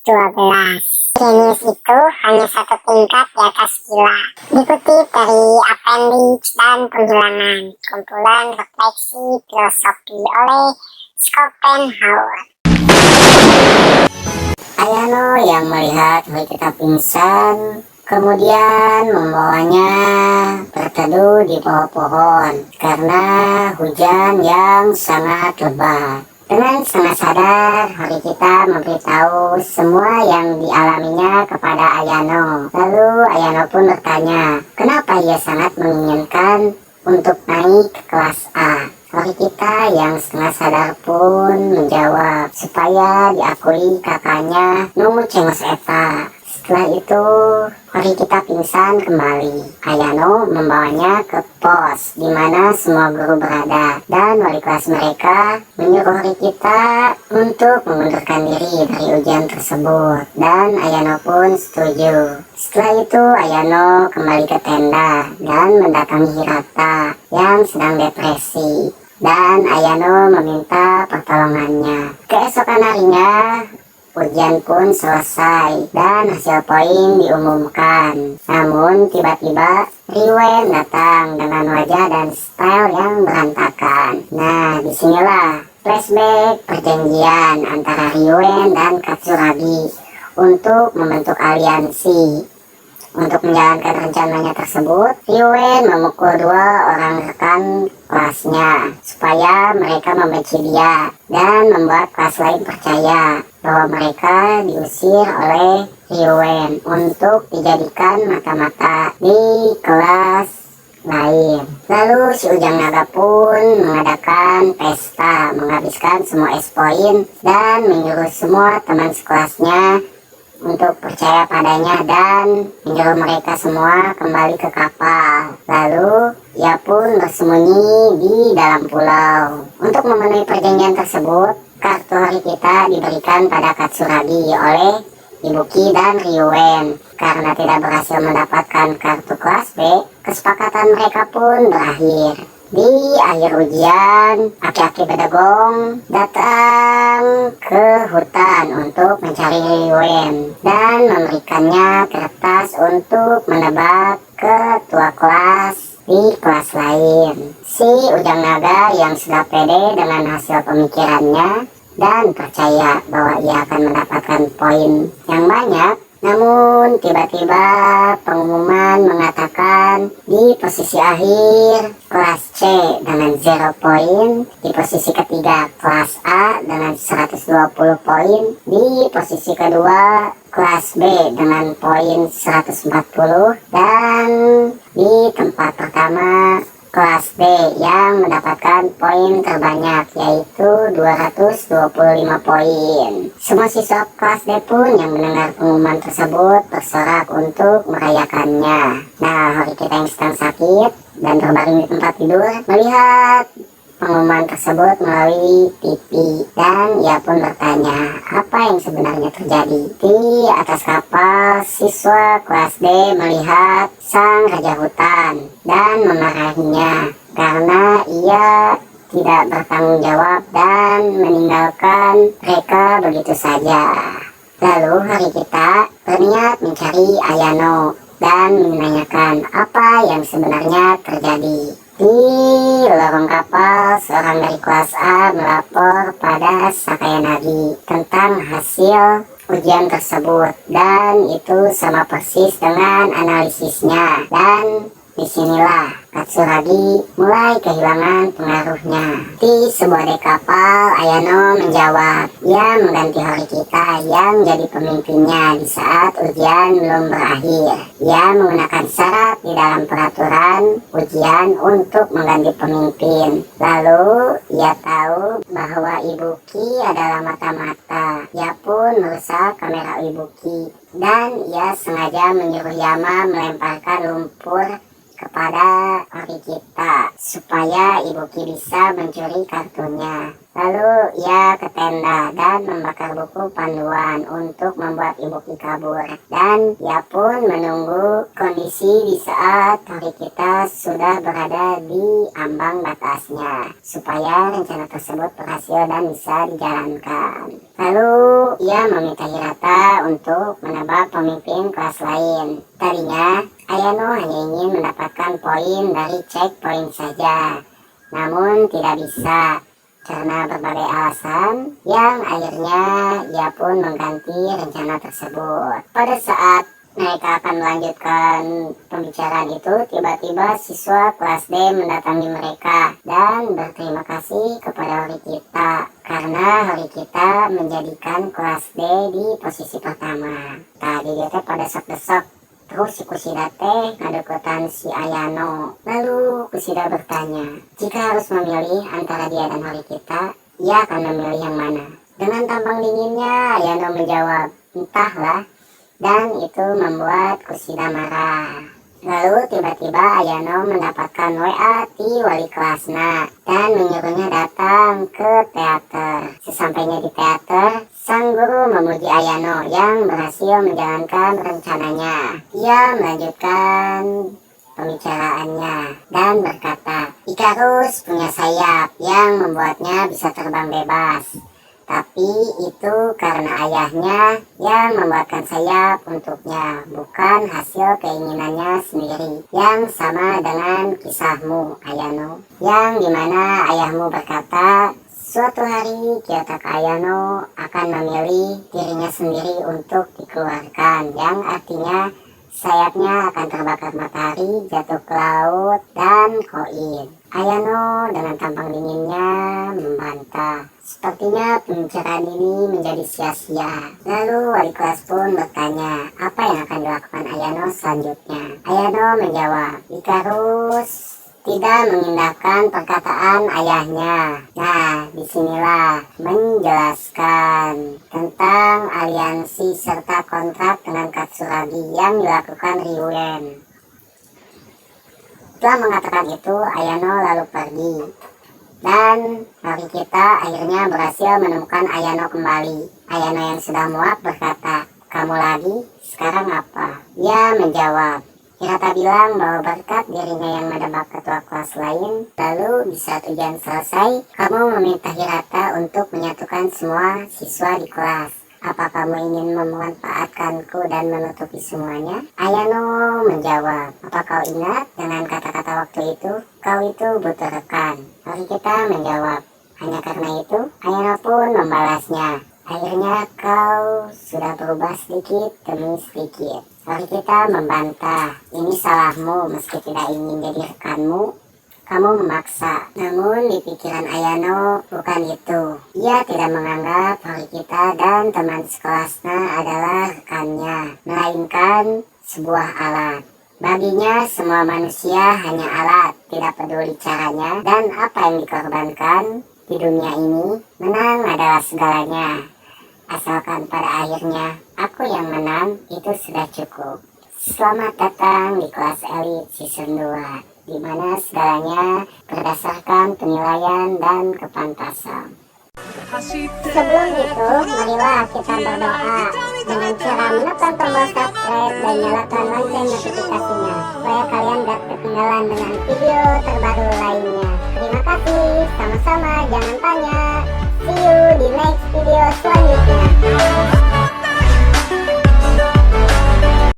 12. Jenius itu hanya satu tingkat di atas gila. Dikutip dari Appendix dan Penghilangan, kumpulan refleksi filosofi oleh Schopenhauer. Ayano yang melihat kita pingsan, kemudian membawanya berteduh di bawah pohon karena hujan yang sangat lebat. Dengan setengah sadar, Horikita memberitahu semua yang dialaminya kepada Ayano. Lalu Ayano pun bertanya, kenapa ia sangat menginginkan untuk naik ke kelas A. Horikita yang setengah sadar pun menjawab, supaya diakui kakaknya Numu Cengos Eta. Setelah itu, Horikita pingsan kembali. Ayano membawanya ke pos di mana semua guru berada, dan wali kelas mereka menyuruh Horikita untuk mengundurkan diri dari ujian tersebut, dan Ayano pun setuju. Setelah itu, Ayano kembali ke tenda dan mendatangi Hirata yang sedang depresi, dan Ayano meminta pertolongannya. Keesokan harinya, ujian pun selesai dan hasil poin diumumkan. Namun tiba-tiba Ryuen datang dengan wajah dan style yang berantakan. Nah, disinilah flashback perjanjian antara Ryuen dan Katsuragi untuk membentuk aliansi. Untuk menjalankan rencananya tersebut, Ryuen memukul dua orang rekan kelasnya supaya mereka membenci dia dan membuat kelas lain percaya bahwa mereka diusir oleh Ryuen untuk dijadikan mata-mata di kelas lain. Lalu si Ujang Naga pun mengadakan pesta, menghabiskan semua poin dan menyuruh semua teman sekelasnya untuk percaya padanya dan menyuruh mereka semua kembali ke kapal. Lalu ia pun bersembunyi di dalam pulau. Untuk memenuhi perjanjian tersebut, kartu Horikita diberikan pada Katsuragi oleh Ibuki dan Ryuen. Karena tidak berhasil mendapatkan kartu kelas B, kesepakatan mereka pun berakhir. Di akhir ujian, aki-aki bedegong datang ke hutan untuk mencari Ryuen dan memberikannya kertas untuk menebak ketua kelas di kelas lain. Si Ujang Naga yang sudah pede dengan hasil pemikirannya dan percaya bahwa ia akan mendapatkan poin yang banyak. Namun tiba-tiba pengumuman mengatakan di posisi akhir kelas C dengan 0 poin, di posisi ketiga kelas A dengan 120 poin, di posisi kedua kelas B dengan poin 140, dan di tempat pertama kelas D yang mendapatkan poin terbanyak, yaitu 225 poin. Semua siswa kelas D pun yang mendengar pengumuman tersebut bersorak untuk merayakannya. Nah, Horikita yang sedang sakit dan terbaring di tempat tidur melihat pengumuman tersebut melalui TV, dan ia pun bertanya apa yang sebenarnya terjadi. Di atas kapal, siswa kelas D melihat sang raja hutan dan memarahinya karena ia tidak bertanggung jawab dan meninggalkan mereka begitu saja. Lalu Horikita berniat mencari Ayano dan menanyakan apa yang sebenarnya terjadi. Di lorong kapal, seorang dari kelas A melapor pada Sakayanagi tentang hasil ujian tersebut, dan itu sama persis dengan analisisnya. Dan disinilah Katsuragi mulai kehilangan pengaruhnya. Di sebuah dek kapal, Ayano menjawab, ia mengganti Horikita yang jadi pemimpinnya di saat ujian belum berakhir. Ia menggunakan syarat di dalam peraturan ujian untuk mengganti pemimpin. Lalu ia tahu bahwa Ibuki adalah mata-mata. Ia pun merusak kamera Ibuki, dan ia sengaja menyuruh Yama melemparkan lumpur kepada Horikita supaya Ibuki bisa mencuri kartunya. Lalu ia ke tenda dan membakar buku panduan untuk membuat ibu kabur. Dan ia pun menunggu kondisi di saat hari kita sudah berada di ambang batasnya, supaya rencana tersebut berhasil dan bisa dijalankan. Lalu ia meminta Hirata untuk menebak pemimpin kelas lain. Tadinya Ayano hanya ingin mendapatkan poin dari checkpoint saja, namun tidak bisa karena berbagai alasan yang akhirnya ia pun mengganti rencana tersebut. Pada saat mereka akan melanjutkan pembicaraan itu, tiba-tiba siswa kelas D mendatangi mereka dan berterima kasih kepada Horikita karena Horikita menjadikan kelas D di posisi pertama. Tadi dia pada sok-sok. Terus si Kushida ngadekutan si Ayano. Lalu Kushida bertanya, jika harus memilih antara dia dan Horikita, ia akan memilih yang mana? Dengan tampang dinginnya Ayano menjawab, entahlah. Dan itu membuat Kushida marah. Lalu tiba-tiba Ayano mendapatkan WA di wali kelasnya dan menyuruhnya datang ke teater. Sesampainya di teater, sang guru memuji Ayano yang berhasil menjalankan rencananya. Ia melanjutkan pembicaraannya dan berkata, Ikarus punya sayap yang membuatnya bisa terbang bebas. Tapi itu karena ayahnya yang membuatkan sayap untuknya, bukan hasil keinginannya sendiri. Yang sama dengan kisahmu, Ayano, yang dimana ayahmu berkata, suatu hari Kiyotaka Ayano akan memilih dirinya sendiri untuk dikeluarkan, yang artinya sayapnya akan terbakar matahari, jatuh ke laut, dan koin. Ayano dengan tampang dinginnya membantah. Sepertinya pembicaraan ini menjadi sia-sia. Lalu wali kelas pun bertanya, apa yang akan dilakukan Ayano selanjutnya? Ayano menjawab, Ikarus tidak mengindahkan perkataan ayahnya. Nah, disinilah menjelaskan tentang aliansi serta kontrak dengan Katsuragi yang dilakukan Ryuen. Setelah mengatakan itu, Ayano lalu pergi. Dan Horikita akhirnya berhasil menemukan Ayano kembali. Ayano yang sudah muak berkata, kamu lagi? Sekarang apa? Ia menjawab, Hirata bilang bahwa berkat dirinya yang menebak ketua kelas lain, lalu di saat ujian selesai, kamu meminta Hirata untuk menyatukan semua siswa di kelas. Apa kamu ingin memanfaatkanku dan menutupi semuanya? Ayano menjawab, apa kau ingat dengan kata-kata waktu itu? Kau itu butuh rekan. Horikita menjawab, hanya karena itu? Ayano pun membalasnya, akhirnya kau sudah berubah sedikit demi sedikit. Horikita membantah, ini salahmu meski tidak ingin jadi rekanmu. Kamu memaksa, namun di pikiran Ayano bukan itu. Ia tidak menganggap Horikita dan teman sekelasnya adalah rekannya, melainkan sebuah alat. Baginya semua manusia hanya alat, tidak peduli caranya dan apa yang dikorbankan di dunia ini. Menang adalah segalanya. Asalkan pada akhirnya aku yang menang, itu sudah cukup. Selamat datang di kelas elit season 2. Di mana segalanya berdasarkan penilaian dan kepantasan. Sebelum itu, marilah kita berdoa dengan cara menekan tombol subscribe dan nyalakan lonceng notifikasinya supaya kalian gak ketinggalan dengan video terbaru lainnya. Terima kasih, sama-sama, jangan tanya. See you di next video selanjutnya.